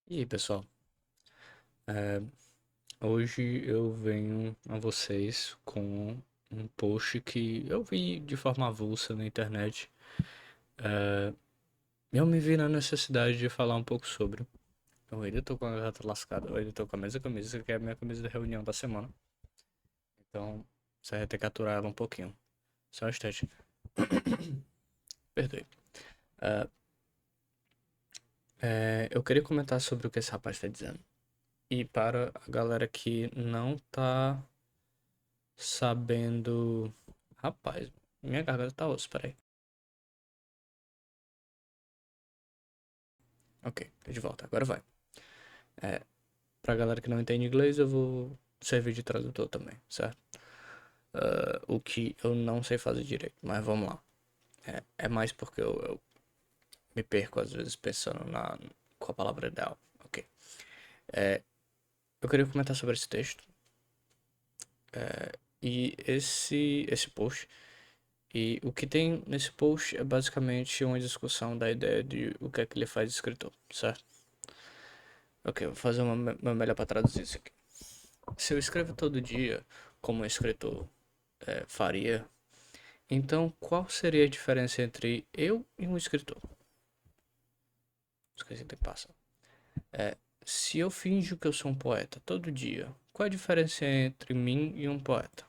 E aí, pessoal? É, Hoje eu venho a vocês com um post que eu vi de forma avulsa na internet. Eu me vi na necessidade de falar um pouco sobre. Eu ainda tô com a gata lascada, eu ainda tô com a mesma camisa, que é a minha camisa da reunião da semana. Então, você vai ter que aturar ela um pouquinho. Só um instante. Perdoe. Eu queria comentar sobre o que esse rapaz está dizendo. E para a galera que não tá sabendo. Rapaz, minha garganta tá osso, peraí. Ok, tô de volta, agora vai. Pra galera que não entende inglês, eu vou servir de tradutor também, certo? O que eu não sei fazer direito, mas vamos lá. É mais porque eu me perco às vezes pensando com a palavra ideal. Ok. Eu queria comentar sobre esse texto e esse post. E o que tem nesse post é basicamente uma discussão da ideia de o que é que ele faz de escritor, certo? Ok, vou fazer meu melhor para traduzir isso aqui. Se eu escrevo todo dia, como um escritor faria, então qual seria a diferença entre eu e um escritor? Esqueci de passar. Se eu finjo que eu sou um poeta todo dia, qual a diferença entre mim e um poeta?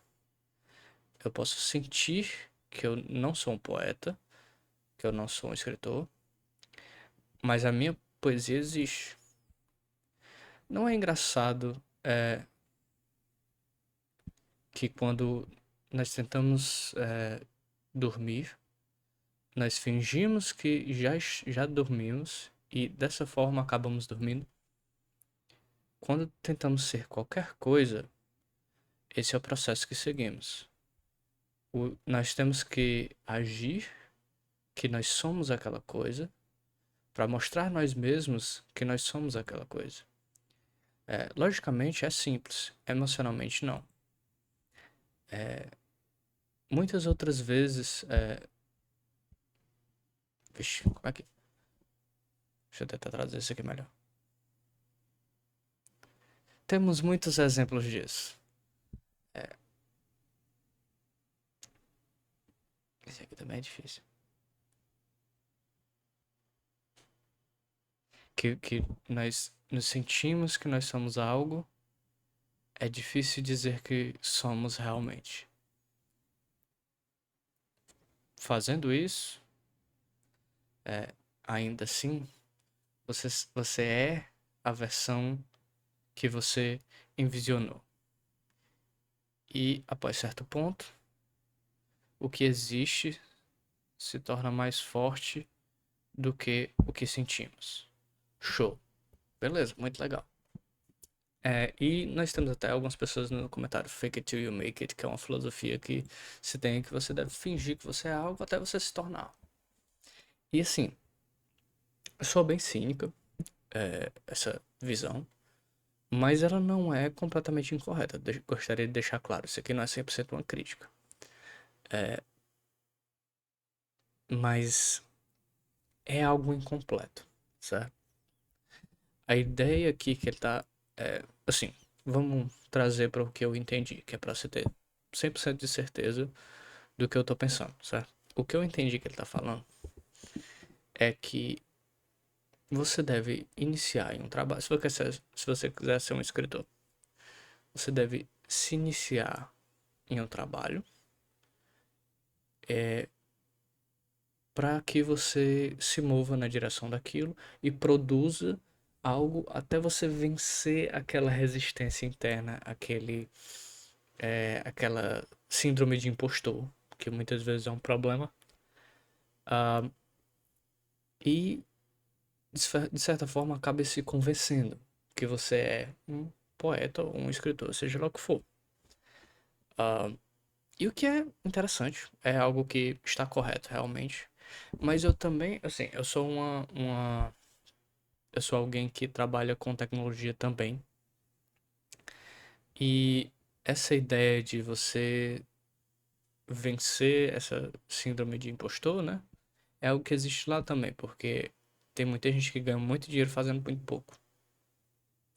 Eu posso sentir que eu não sou um poeta, que eu não sou um escritor, mas a minha poesia existe. Não é engraçado que quando nós tentamos dormir, nós fingimos que já dormimos e dessa forma acabamos dormindo? Quando tentamos ser qualquer coisa, esse é o processo que seguimos. Nós temos que agir que nós somos aquela coisa para mostrar a nós mesmos que nós somos aquela coisa. Logicamente é simples, emocionalmente não. Muitas outras vezes. Vixe, como é que. Deixa eu tentar traduzir isso aqui melhor. Temos muitos exemplos disso. Esse aqui também é difícil. Que nós nos sentimos que nós somos algo, é difícil dizer que somos realmente. Fazendo isso, ainda assim, você, você é a versão que você envisionou. E após certo ponto, o que existe se torna mais forte do que o que sentimos. Show. Beleza, muito legal. E nós temos até algumas pessoas no comentário Fake it till you make it, que é uma filosofia que se tem que você deve fingir que você é algo até você se tornar. E assim, eu sou bem cínica, essa visão, mas ela não é completamente incorreta. Gostaria de deixar claro, isso aqui não é 100% uma crítica. Mas é algo incompleto, certo? A ideia aqui que ele tá. Assim, vamos trazer para o que eu entendi, que é para você ter 100% de certeza do que eu tô pensando, certo? O que eu entendi que ele tá falando é que você deve iniciar em um trabalho. Se você quiser ser um escritor, você deve se iniciar em um trabalho para que você se mova na direção daquilo e produza algo até você vencer aquela resistência interna, aquela síndrome de impostor, que muitas vezes é um problema. E de certa forma acaba se convencendo que você é um poeta ou um escritor, seja lá o que for. E o que é interessante, é algo que está correto realmente. Mas eu também, assim, eu sou eu sou alguém que trabalha com tecnologia também. E essa ideia de você vencer essa síndrome de impostor, né? É algo que existe lá também, porque tem muita gente que ganha muito dinheiro fazendo muito pouco.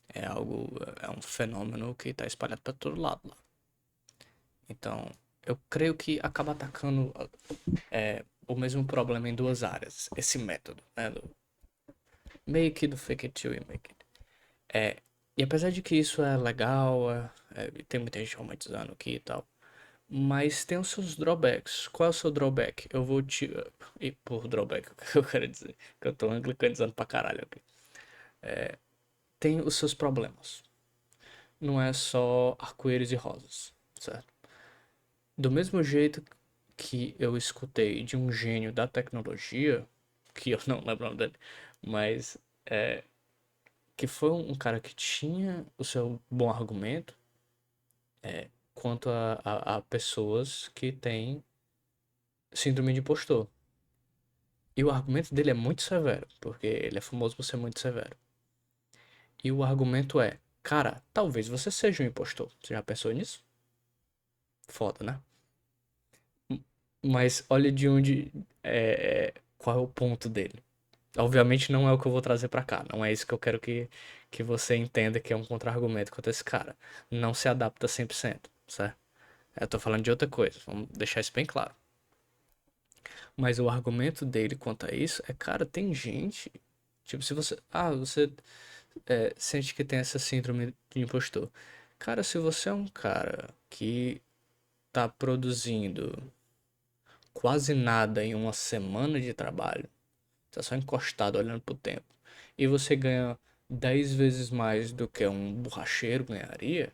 É algo, é um fenômeno que está espalhado para todo lado lá. Então, eu creio que acaba atacando o mesmo problema em duas áreas, esse método, né? Do make it, do fake it till you make it. E apesar de que isso é legal, tem muita gente romantizando aqui e tal, mas tem os seus drawbacks. Qual é o seu drawback? Eu vou te. E por drawback, o que eu quero dizer? Que eu tô anglicanizando pra caralho aqui. Tem os seus problemas. Não é só arco-íris e rosas, certo? Do mesmo jeito que eu escutei de um gênio da tecnologia, que eu não lembro o nome dele, mas que foi um cara que tinha o seu bom argumento quanto a pessoas que têm síndrome de impostor. E o argumento dele é muito severo, porque ele é famoso por ser muito severo. E o argumento é, cara, talvez você seja um impostor. Você já pensou nisso? Foda, né? Mas olha de onde. Qual é o ponto dele. Obviamente não é o que eu vou trazer pra cá. Não é isso que eu quero que você entenda que é um contra-argumento contra esse cara. Não se adapta 100%, certo? Eu tô falando de outra coisa. Vamos deixar isso bem claro. Mas o argumento dele quanto a isso é, cara, tem gente. Tipo, se você. Ah, você sente que tem essa síndrome de impostor. Cara, se você é um cara que tá produzindo quase nada em uma semana de trabalho, tá só encostado olhando pro tempo, e você ganha 10 vezes mais do que um borracheiro ganharia,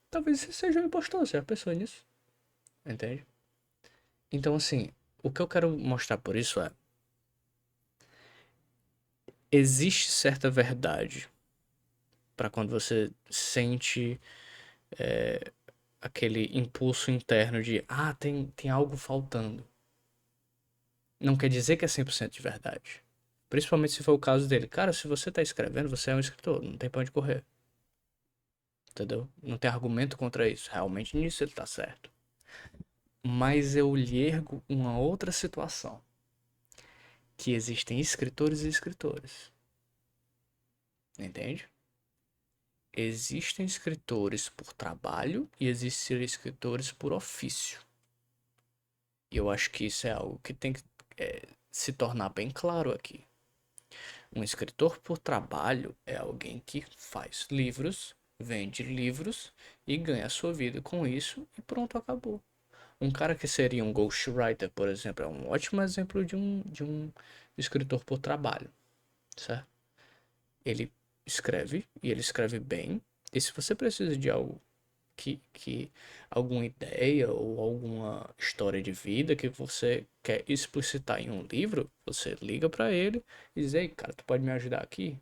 talvez você seja um impostor, você já pensou nisso? Entende? Então, assim, o que eu quero mostrar por isso é: existe certa verdade para quando você sente aquele impulso interno de, tem algo faltando. Não quer dizer que é 100% de verdade. Principalmente se for o caso dele. Cara, se você tá escrevendo, você é um escritor, não tem pra onde correr. Entendeu? Não tem argumento contra isso. Realmente nisso ele tá certo. Mas eu lhe ergo uma outra situação. Que existem escritores e escritores. Entende? Existem escritores por trabalho e existem escritores por ofício. E eu acho que isso é algo que tem que se tornar bem claro aqui. Um escritor por trabalho é alguém que faz livros, vende livros e ganha a sua vida com isso e pronto, acabou. Um cara que seria um ghostwriter, por exemplo, é um ótimo exemplo de um escritor por trabalho, certo? Ele escreve e ele escreve bem. E se você precisa de algo que alguma ideia ou alguma história de vida que você quer explicitar em um livro, você liga para ele e diz: Ei, cara, tu pode me ajudar aqui?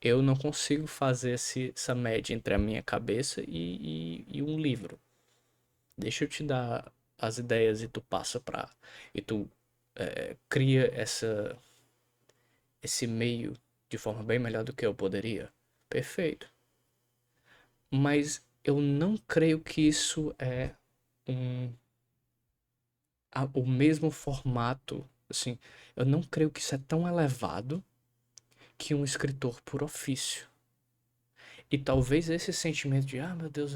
Eu não consigo fazer essa média entre a minha cabeça e um livro. Deixa eu te dar as ideias e tu passa pra. E tu cria esse meio de forma bem melhor do que eu poderia. Perfeito. Mas eu não creio que isso é um o mesmo formato, assim, eu não creio que isso é tão elevado que um escritor por ofício. E talvez esse sentimento de, meu Deus,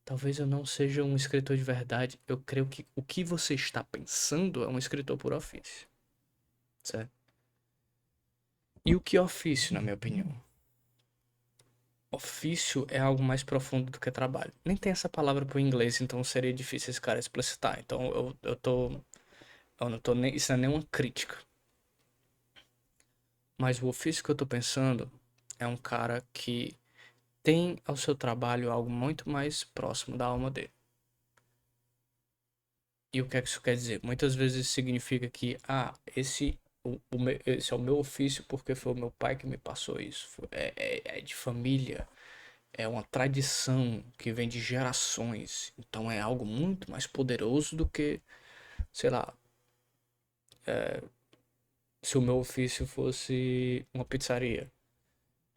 talvez eu não seja um escritor de verdade, eu creio que o que você está pensando é um escritor por ofício, certo? E o que é ofício, na minha opinião? Ofício é algo mais profundo do que trabalho. Nem tem essa palavra pro inglês, então seria difícil esse cara explicitar. Então eu não tô nem, isso não é nenhuma crítica. Mas o ofício que eu tô pensando é um cara que tem ao seu trabalho algo muito mais próximo da alma dele. E o que é que isso quer dizer? Muitas vezes significa que, esse é o meu ofício porque foi o meu pai que me passou isso. É de família, é uma tradição que vem de gerações. Então é algo muito mais poderoso do que, sei lá, se o meu ofício fosse uma pizzaria.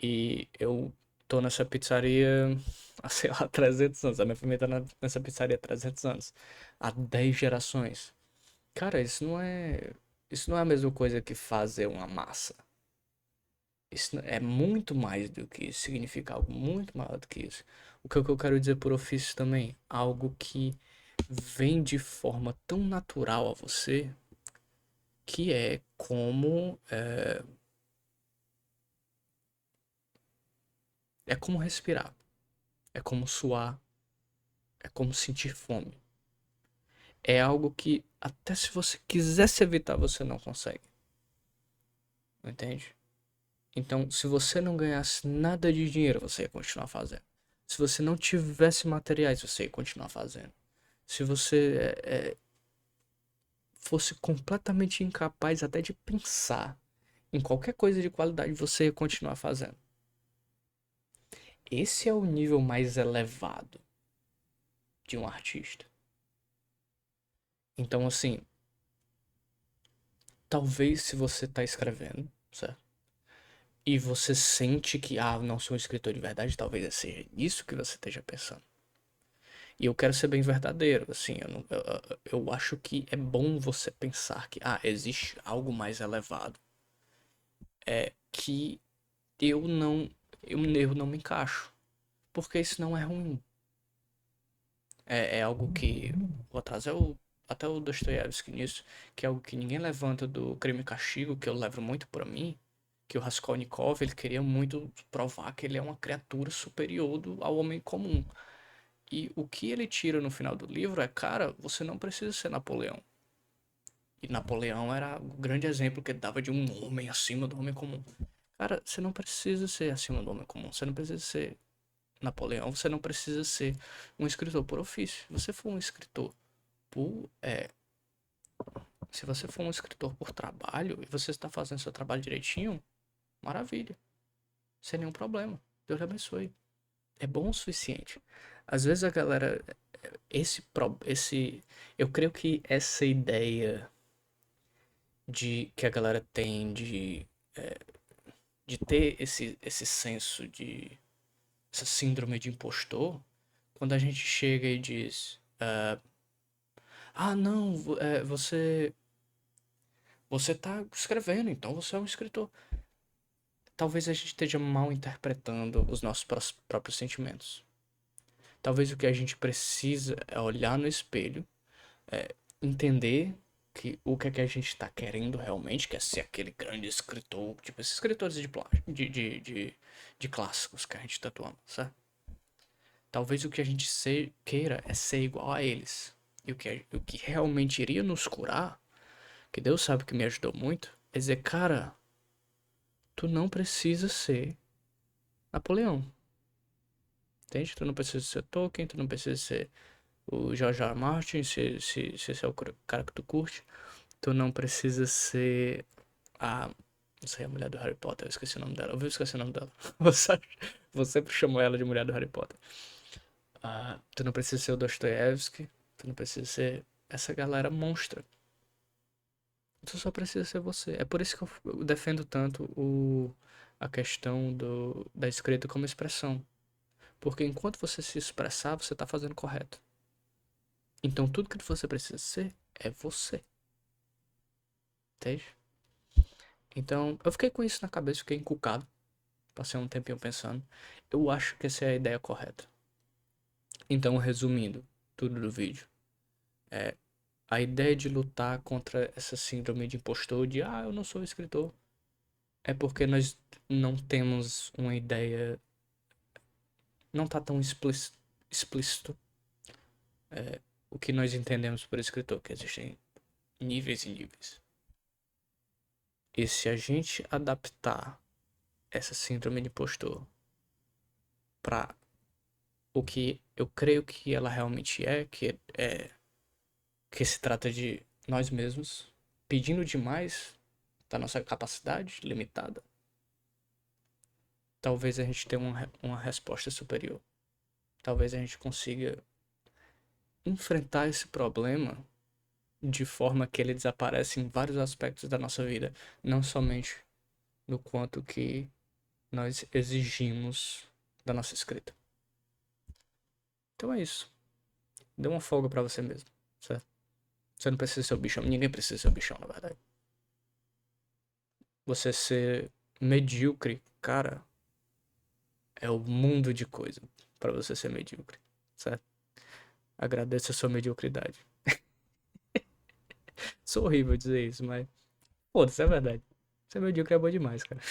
E eu tô nessa pizzaria há, sei lá, 300 anos. A minha família tá nessa pizzaria há 300 anos. Há 10 gerações. Cara, isso não é. Isso não é a mesma coisa que fazer uma massa. Isso é muito mais do que isso, significa algo muito maior do que isso. O que eu quero dizer por ofício também, algo que vem de forma tão natural a você, que é como é como respirar, é como suar, é como sentir fome. É algo que até se você quisesse evitar, você não consegue. Entende? Então, se você não ganhasse nada de dinheiro, você ia continuar fazendo. Se você não tivesse materiais, você ia continuar fazendo. Se você fosse completamente incapaz até de pensar em qualquer coisa de qualidade, você ia continuar fazendo. Esse é o nível mais elevado de um artista. Então, assim, talvez se você tá escrevendo, certo? E você sente que, não sou um escritor de verdade, talvez seja isso que você esteja pensando. E eu quero ser bem verdadeiro, assim, eu acho que é bom você pensar que, existe algo mais elevado. É que eu não me encaixo. Porque isso não é ruim. É algo que, vou trazer até o Dostoiévski nisso, que é algo que ninguém levanta do Crime e Castigo, que eu levo muito pra mim, que o Raskolnikov, ele queria muito provar que ele é uma criatura superior ao homem comum. E o que ele tira no final do livro é, cara, você não precisa ser Napoleão. E Napoleão era o grande exemplo que ele dava de um homem acima do homem comum. Cara, você não precisa ser acima do homem comum. Você não precisa ser Napoleão. Você não precisa ser um escritor por ofício. Se você for um escritor por. Se você for um escritor por trabalho e você está fazendo seu trabalho direitinho, maravilha. Sem nenhum problema. Deus lhe abençoe. É bom o suficiente. Às vezes a galera. Esse. Eu creio que essa ideia de que a galera tem de ter esse senso de essa síndrome de impostor, quando a gente chega e diz, não, você tá escrevendo, então você é um escritor. Talvez a gente esteja mal interpretando os nossos próprios sentimentos. Talvez o que a gente precisa é olhar no espelho, entender que o que é que a gente está querendo realmente, que é ser aquele grande escritor, tipo esses escritores de clássicos que a gente tanto ama, sabe? Talvez o que a gente queira é ser igual a eles. E o que realmente iria nos curar, que Deus sabe que me ajudou muito, é dizer, cara, tu não precisa ser Napoleão. Entende? Tu não precisa ser Tolkien, tu não precisa ser o George R. R. Martin, se esse é o cara que tu curte. Tu não precisa ser a. Não sei, a mulher do Harry Potter, eu esqueci o nome dela. Eu vou esquecer o nome dela. Você sempre chamou ela de mulher do Harry Potter. Tu não precisa ser o Dostoiévski, tu não precisa ser essa galera monstra. Tu só precisa ser você. É por isso que eu defendo tanto a questão da escrita como expressão. Porque enquanto você se expressar, você tá fazendo correto. Então tudo que você precisa ser é você. Entende? Então eu fiquei com isso na cabeça, fiquei encucado. Passei um tempinho pensando. Eu acho que essa é a ideia correta. Então, resumindo tudo do vídeo. A ideia de lutar contra essa síndrome de impostor de eu não sou escritor, é porque nós não temos uma ideia, não tá tão explícito o que nós entendemos por escritor, que existem níveis e níveis. E se a gente adaptar essa síndrome de impostor para o que eu creio que ela realmente que se trata de nós mesmos pedindo demais da nossa capacidade limitada, talvez a gente tenha uma resposta superior. Talvez a gente consiga enfrentar esse problema de forma que ele desaparece em vários aspectos da nossa vida, não somente no quanto que nós exigimos da nossa escrita. Então é isso. Dê uma folga pra você mesmo, certo? Você não precisa ser o bichão, ninguém precisa ser o bichão, na verdade. Você ser Medíocre, cara, é o mundo de coisa pra você ser medíocre, certo? Agradeça a sua mediocridade. Sou horrível dizer isso, mas foda-se, é verdade. Ser medíocre é bom demais, cara.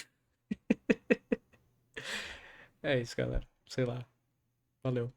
É isso, galera. Sei lá. Valeu.